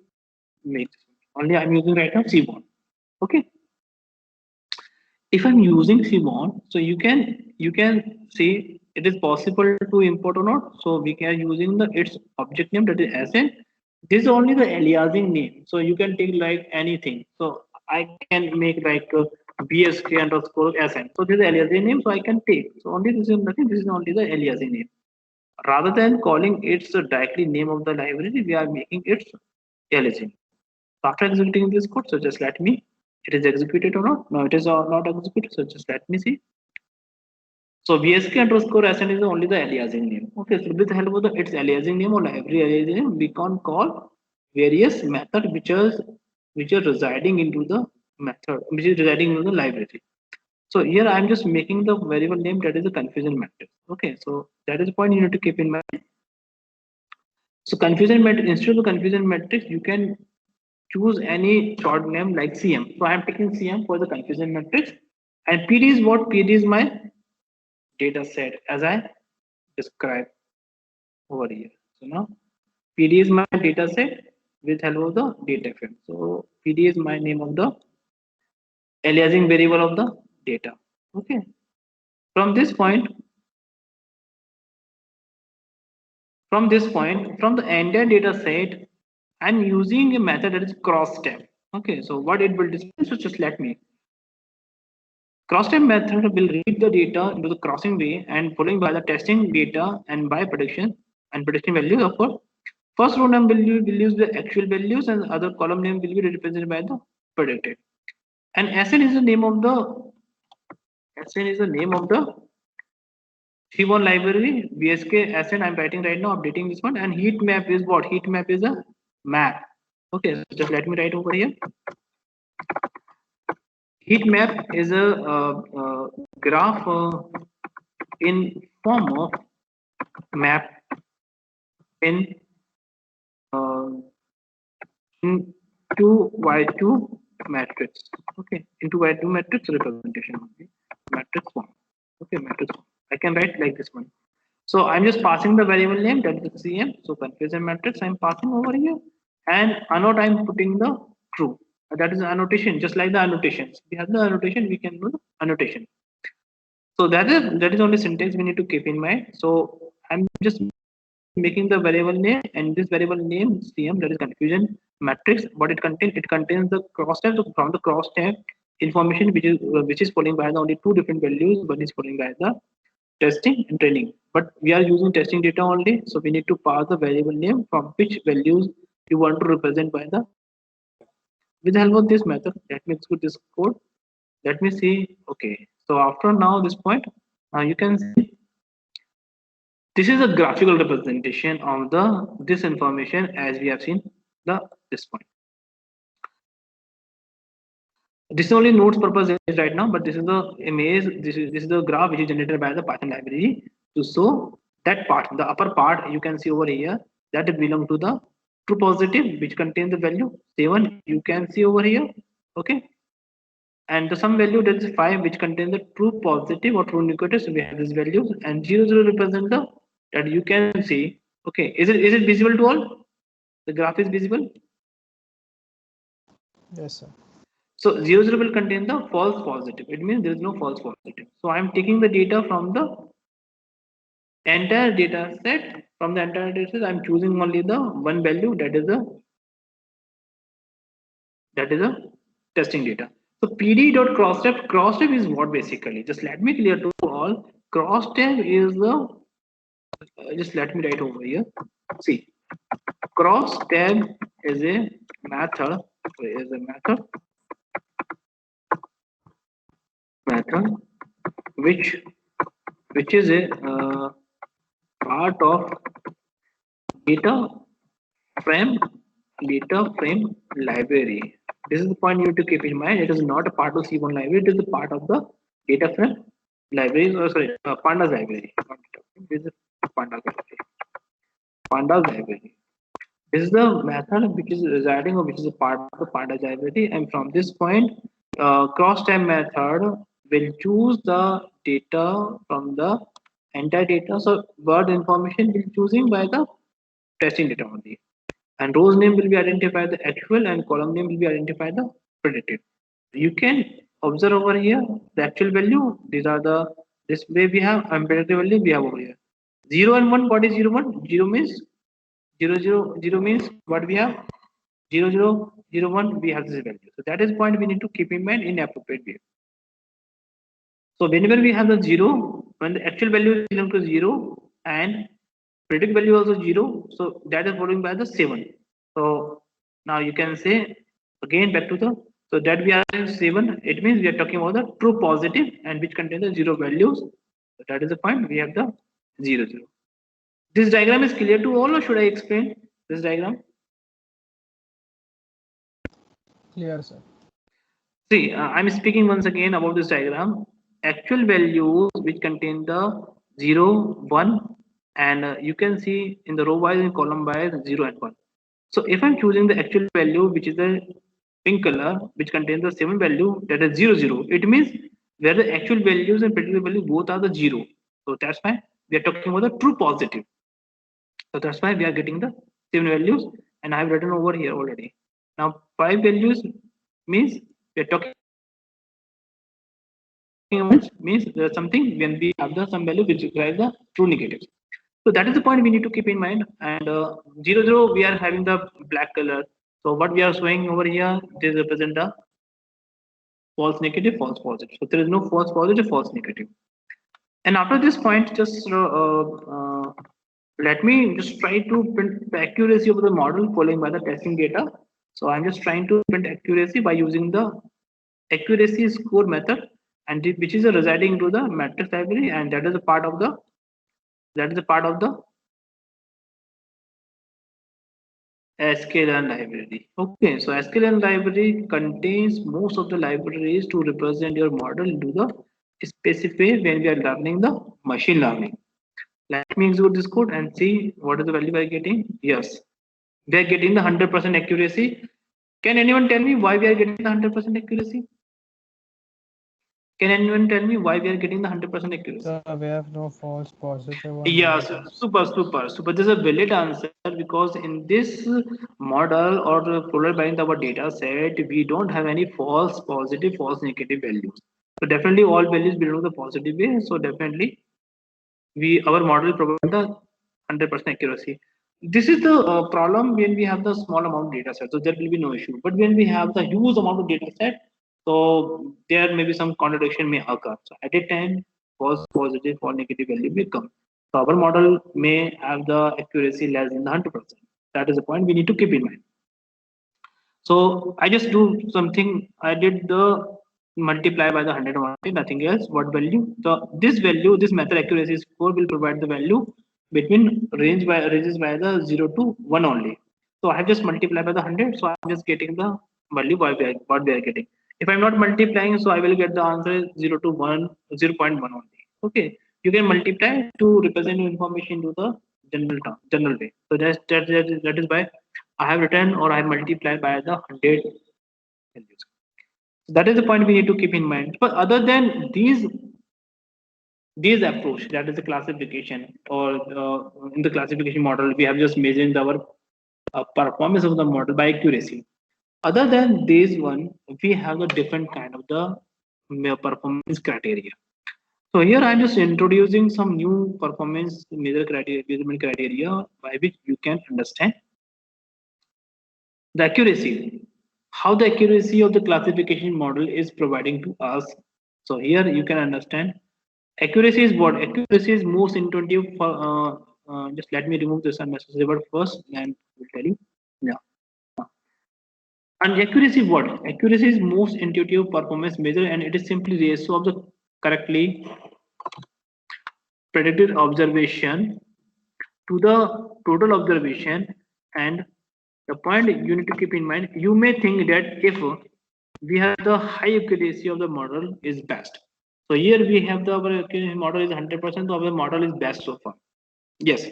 make only. I'm using right now C1. Okay. If I'm using Seaborn, so you can see it is possible to import or not. So we can using the its object name, that is Sn. This is only the aliasing name. So you can take like anything. So I can make like bsk underscore Sn. So this is the aliasing name. So I can take. So only this is nothing. This is only the aliasing name. Rather than calling its directly name of the library, we are making its aliasing. So after executing this code, so just let me, it is executed or not? No, it is not executed. So just let me see. So VSK underscore SN is only the aliasing name. Okay, so with the help of its aliasing name or library aliasing name, we can call various methods which are residing into the method, which is residing into the library. So here I'm just making the variable name that is a confusion matrix. Okay, so that is the point you need to keep in mind. So confusion matrix, instead of confusion matrix, you can choose any short name like CM. So I am taking CM for the confusion matrix, and PD is what? PD is my data set as I described over here. So now PD is my data set with help of the data frame. So PD is my name of the aliasing variable of the data. Okay. From this point, from the entire data set, I'm using a method that is cross step. Okay, so what it will display, so just let me. Cross step method will read the data into the crossing way and following by the testing data and by prediction and prediction values. Of course, first row name will use the actual values and other column name will be represented by the predicted. And SN is the name of the C1 library, BSK SN I'm writing right now, updating this one. And heat map is what? Heat map is a map. Okay, so just let me write over here. Heat map is a graph in form of map in 2x2 matrix. Okay, in 2x2 matrix representation. Okay. Matrix form. Okay, matrix form. I can write like this one. So I'm just passing the variable name, that is CM. So confusion matrix I'm passing over here, and annotate I'm putting the true. That is annotation, just like the annotations. We have the annotation, we can do the annotation. So that is only syntax we need to keep in mind. So I'm just making the variable name, and this variable name CM, that is confusion matrix. What it contains the cross tab. So from the cross tab information which is following by the only two different values. One is following by the testing and training, but we are using testing data only, so we need to pass the variable name from which values you want to represent by the. With the help of this method, let me execute this code. Let me see. Okay, so after now this point, you can see this is a graphical representation of the this information as we have seen this point. This is only notes purpose right now, but this is the image. This is the graph which is generated by the Python library to show that part. The upper part you can see over here that it belongs to the true positive, which contains the value 7. You can see over here, okay. And the some value that is 5, which contains the true positive or true negative. So we have these values, and 0 represent the that you can see. Okay, is it visible to all? The graph is visible.
Yes, sir.
So 0 will contain the false positive. It means there is no false positive. So I am taking the data from the entire data set. From the entire data set, I am choosing only the one value, that is a testing data. So PD.crossstep. Crossstep is what basically? Just let me clear to all. Crossstep is the just let me write over here. See, crossstep is a method. Which is a part of data frame library. This is the point you have to keep in mind. It is not a part of C1 library. It is a part of the data frame library. Or sorry, pandas library. This is pandas library. Pandas library. This is the method which is residing or which is a part of the pandas library. And from this point, cross-type method will choose the data from the entire data. So word information will choosing by the testing data only. And rows name will be identified the actual, and column name will be identified the predicted. You can observe over here the actual value. These are the this way we have, and predicted value we have over here. 0 and 1. What is 0 1? 0 means 0 means what we have. 0 1 we have this value. So that is point we need to keep in mind in appropriate way. So whenever we have the 0, when the actual value belongs to 0 and predict value also 0, so that is following by the 7. So now you can say again back to the, so that we are in 7, it means we are talking about the true positive and which contains the 0 values. So that is the point we have the 0 0. This diagram is clear to all, or should I explain this diagram?
Clear, sir.
See, I'm speaking once again about this diagram. Actual values which contain the 0 1 and you can see in the row wise and column wise 0 and 1. So if I'm choosing the actual value, which is the pink color, which contains the 7 value, that is 0 0, it means where the actual values and predicted value both are the 0. So that's why we are talking about the true positive. So that's why we are getting the 7 values, and I have written over here already. Now 5 values means we are talking about means there's something when we have the some value which requires the true negatives. So that is the point we need to keep in mind. And 0 0 we are having the black color. So what we are showing over here, this represent the false negative, false positive. So there is no false positive, false negative. And after this point, just let me just try to print the accuracy of the model following by the testing data. So I'm just trying to print accuracy by using the accuracy score method, and which is residing into the matrix library, and that is a part of the sklearn library. Okay, so sklearn library contains most of the libraries to represent your model into the specific when we are learning the machine learning. Let me execute this code and see what is the value we are getting. Yes, we are getting the 100% accuracy. Can anyone tell me why we are getting the 100% accuracy? Can anyone tell me why we are getting the 100% accuracy?
So we have no false positive or
Yes,
negatives.
super. This is a valid answer because in this model or followed by our data set, we don't have any false positive, false negative values. So definitely all values belong to the positive way. So definitely our model provide the 100% accuracy. This is the problem when we have the small amount of data set, so there will be no issue. But when we have the huge amount of data set, so there may be some contradiction may occur. So at a time, false positive or negative value will come. So our model may have the accuracy less than 100%. That is the point we need to keep in mind. So I just do something. I did the multiply by the 100 only, nothing else. What value? So this value, this method accuracy score will provide the value between ranges by the 0 to 1 only. So I have just multiplied by the 100. So I'm just getting the value what we are getting. If I'm not multiplying, so I will get the answer 0 to 1, 0.1 only. Okay. You can multiply to represent information to the general way. So that is why I have written or I have multiplied by the 100 values. So that is the point we need to keep in mind. But other than these approach, that is the classification or in the classification model, we have just measuring our performance of the model by accuracy. Other than this one, we have a different kind of the performance criteria. So here I'm just introducing some new performance measurement criteria by which you can understand the accuracy, how the accuracy of the classification model is providing to us. So here you can understand accuracy is what? Accuracy is most intuitive for, just let me remove this unnecessary word first and we'll tell you. Yeah. And accuracy what? Accuracy is most intuitive performance measure, and it is simply ratio of the correctly predicted observation to the total observation. And the point you need to keep in mind, you may think that if we have the high accuracy of the model is best. So here we have the our accuracy model is 100%, so our model is best so far. Yes,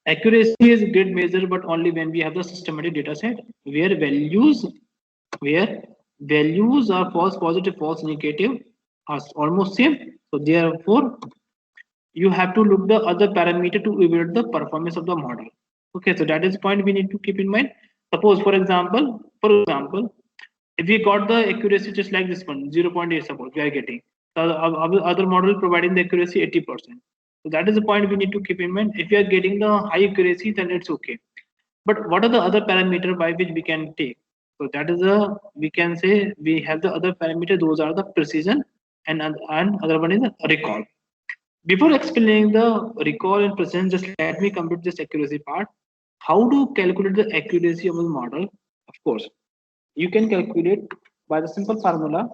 accuracy is a great measure, but only when we have the systematic data set where values are false positive, false negative are almost same. So therefore you have to look the other parameter to evaluate the performance of the model. Okay, so that is the point we need to keep in mind. Suppose for example, if we got the accuracy just like this one, 0.8, suppose we are getting the other model providing the accuracy 80%. So that is the point we need to keep in mind. If we are getting the high accuracy, then it's okay. But what are the other parameter by which we can take? So that is a, we can say we have the other parameter, those are the precision and other one is recall. Before explaining the recall and precision, just let me complete this accuracy part. How to calculate the accuracy of a model? Of course, you can calculate by the simple formula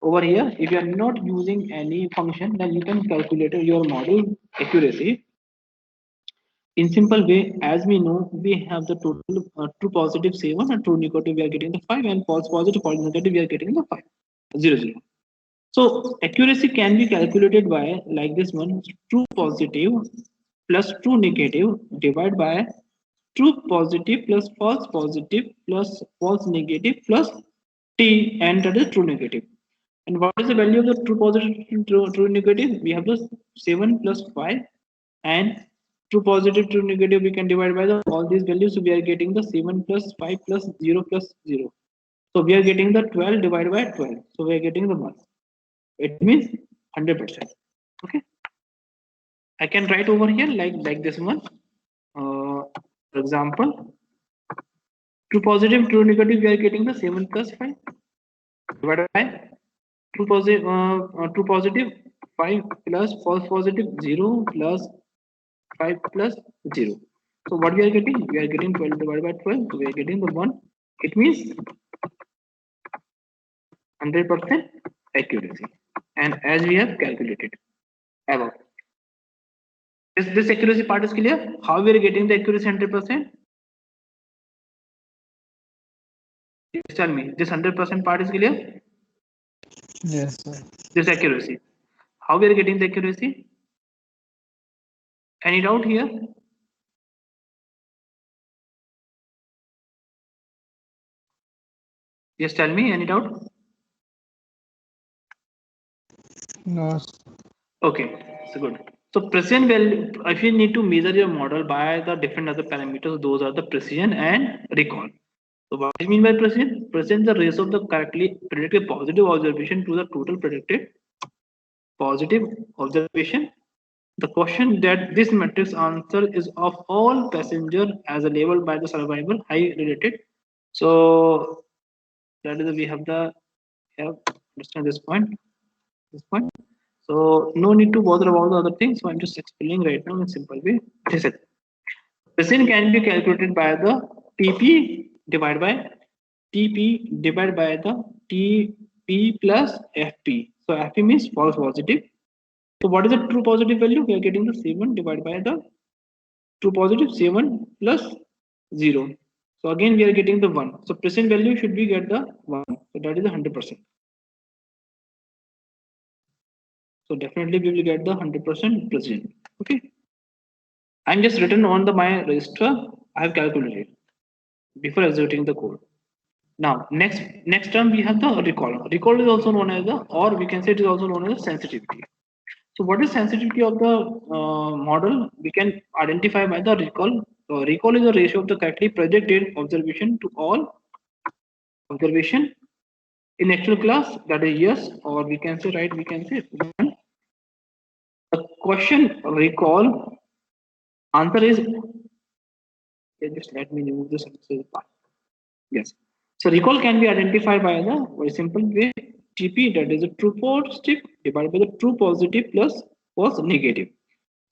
over here. If you are not using any function, then you can calculate your model accuracy in simple way. As we know, we have the total true positive 7 and true negative we are getting the 5, and false positive, false negative we are getting the 5, 0 0. So accuracy can be calculated by like this one: true positive plus true negative divided by true positive plus false positive plus false negative plus t, and that is true negative. And what is the value of the true positive and true negative? We have the 7 plus 5, and true positive true negative we can divide by the all these values. So we are getting the 7 plus 5 plus 0 plus 0. So we are getting the 12 divided by 12. So we are getting the 1. It means 100%. Okay. I can write over here like this one. For example, true positive true negative we are getting the 7 plus 5 divided by true positive 5 plus false positive 0 plus 5 plus 0. So what we are getting? We are getting 12 divided by 12. So we are getting the 1. It means 100% accuracy. And as we have calculated above. This accuracy part is clear? How we are getting the accuracy 100%? Just tell me. This 100% part is clear?
Yes, sir.
This accuracy. How we are getting the accuracy? Any doubt here? Just tell me. Any doubt?
No, sir.
Okay, so good. So precision value, if you need to measure your model by the different other parameters, those are the precision and recall. So what do you mean by precision? Precision is the ratio of the correctly predicted positive observation to the total predicted positive observation. The question that this matrix answer is of all passenger as a label by the survival high related. So that is we have the understand this point. This point. So no need to bother about the other things. So I'm just explaining right now in simple way. This is precision can be calculated by the TP divided by TP divided by the TP plus FP. So FP means false positive. So what is the true positive value? We are getting the 7 divided by the true positive 7 plus 0. So again we are getting the 1. So precision value should be get the 1. So that is 100%. So definitely we will get the 100% precision. Okay. I'm just written on the my register. I have calculated before executing the code. Now next term we have the recall. Recall is also known as the, or we can say it is also known as sensitivity. So what is sensitivity of the model? We can identify by the recall. Recall is the ratio of the correctly predicted observation to all observation in actual class. That is yes, or we can say right. We can say 1. The question recall answer is, just let me remove this part. Yes. So recall can be identified by the very simple way TP, that is a true positive divided by the true positive plus false negative.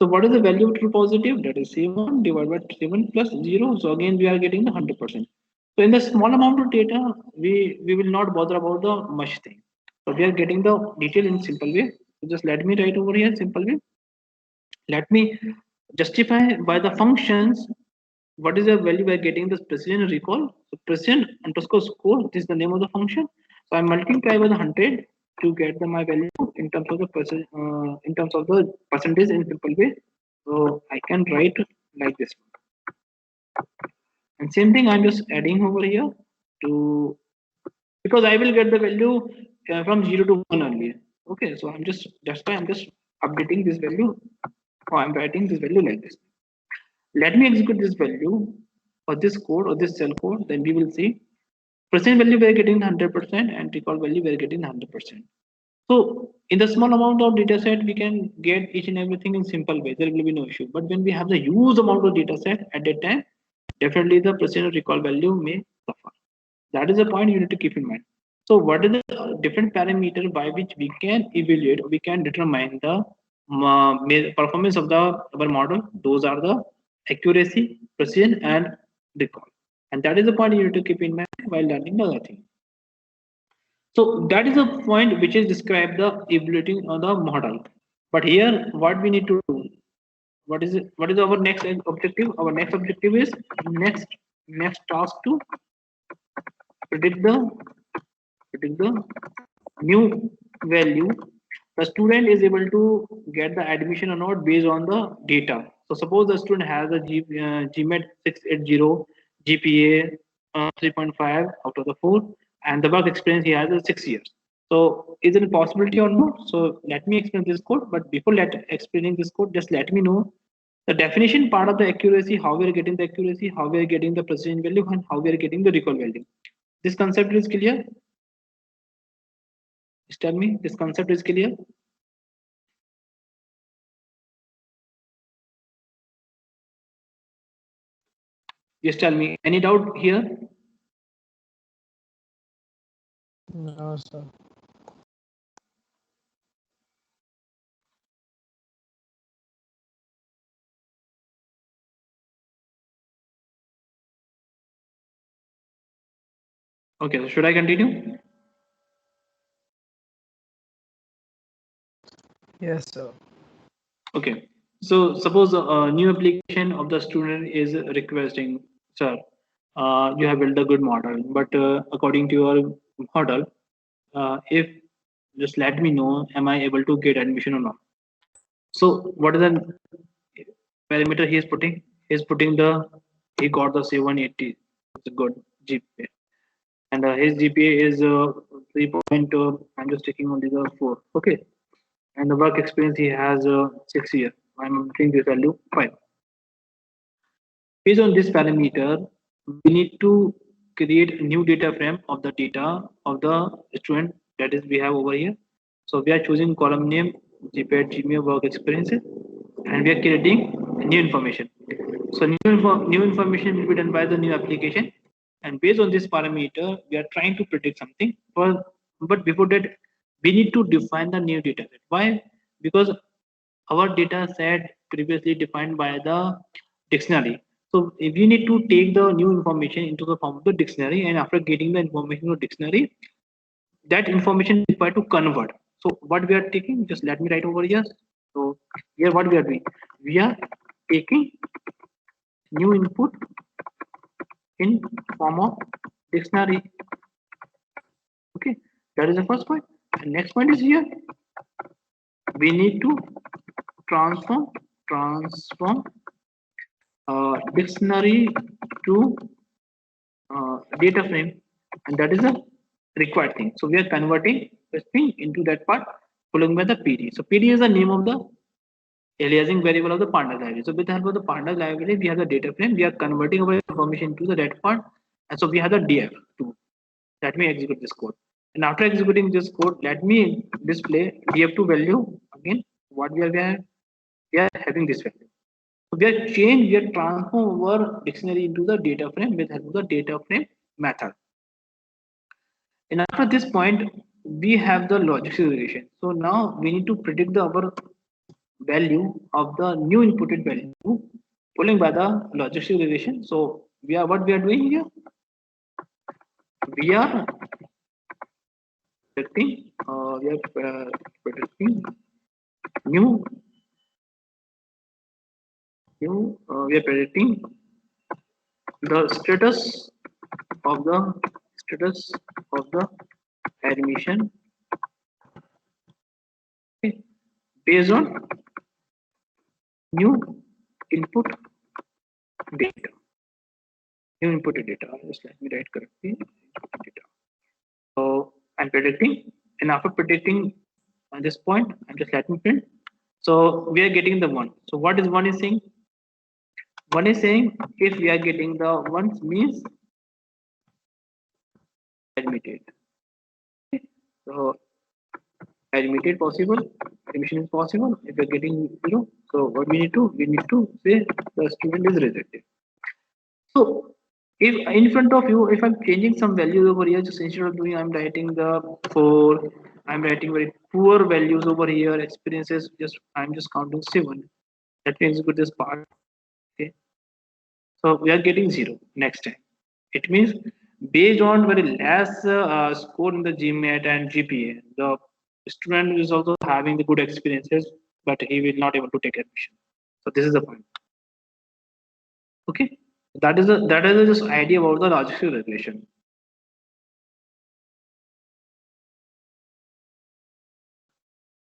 So what is the value of true positive? That is 7 divided by 7 plus 0. So again we are getting the 100%. So in the small amount of data, we will not bother about the much thing. So we are getting the detail in simple way. So just let me write over here simple way. Let me justify by the functions what is the value we are getting this precision recall. So precision underscore score, this is the name of the function. So I multiply by the 100 to get the my value in terms of the in terms of the percentage in simple way. So I can write like this. And same thing I'm just adding over here to, because I will get the value from 0 to 1 earlier. Okay, so I'm just, that's why I'm just updating this value, or I'm writing this value like this. Let me execute this value or this code or this cell code, then we will see present value we are getting 100% and recall value we are getting 100%. So in the small amount of data set, we can get each and everything in simple way. There will be no issue. But when we have the huge amount of data set at that time, definitely the precision recall value may suffer. That is the point you need to keep in mind. So what is the different parameter by which we can evaluate, or we can determine the performance of the our model? Those are the accuracy, precision, and recall. And that is the point you need to keep in mind while learning the other thing. So that is a point which is described the evaluating of the model. But here, what we need to do? What is it? What is our next objective? Our next objective is next task to predict the new value. The student is able to get the admission or not based on the data. So suppose the student has a GMAT 680, GPA 3.5 out of the 4, and the work experience he has is 6 years. So is it a possibility or not? So let me explain this code. But before explaining this code, just let me know the definition part of the accuracy, how we are getting the accuracy, how we are getting the precision value, and how we are getting the recall value. This concept is clear? Just tell me, this concept is clear? Just tell me, any doubt here?
No, sir.
Okay, so should I continue?
Yes, sir.
Okay, so suppose a new application of the student is requesting, sir, you have built a good model, but according to your model, if just let me know, am I able to get admission or not? So what is the parameter he is putting? He is putting he got the 780, it's a good GPA, and his GPA is 3. I'm just taking only the 4. Okay, and the work experience he has 6 years. I'm taking this value 5. Based on this parameter, we need to create a new data frame of the data of the student that is we have over here. So we are choosing column name, GPA, GMA work experiences, and we are creating new information. So new information will be done by the new application, and based on this parameter, we are trying to predict something. But before that, we need to define the new data set. Why? Because our data set previously defined by the dictionary. So if you need to take the new information into the form of the dictionary, and after getting the information of dictionary, that information is required to convert. So what we are taking, just let me write over here. So here what we are doing, we are taking new input in form of dictionary. Okay, that is the first point. And next point is here, we need to transform dictionary to data frame, and that is a required thing. So we are converting this thing into that part following by the PD. So PD is the name of the aliasing variable of the pandas library. So with the help of the pandas library, we have the data frame. We are converting our information to the red part, and so we have the df too. Let me execute this code. And after executing this code, let me display df2 value again. What we are having this value. So we are transform our dictionary into the data frame with help of the data frame method. And after this point, we have the logic segregation. So now we need to predict our value of the new inputted value following by the logic segregation. So what we are doing here, we are predicting new we are predicting the status of the admission, okay, based on new input data. New input data. Just let me write correctly. Input data. So I'm predicting, and after predicting on this point, I'm just let me print. So we are getting the 1. So what is 1 is saying? 1 is saying if we are getting the 1 means admitted. Okay. So admitted possible, admission is possible. If you're getting 0, so what we need to say the student is rejected. So if in front of you, if I'm changing some values over here, just instead of doing, I'm writing the 4, I'm writing very poor values over here, experiences, I'm just counting 7. Let me execute this part. Okay. So we are getting 0 next time. It means based on very less score in the GMAT and GPA, the student is also having the good experiences, but he will not able to take admission. So this is the point. Okay, that is just idea about the logical regression.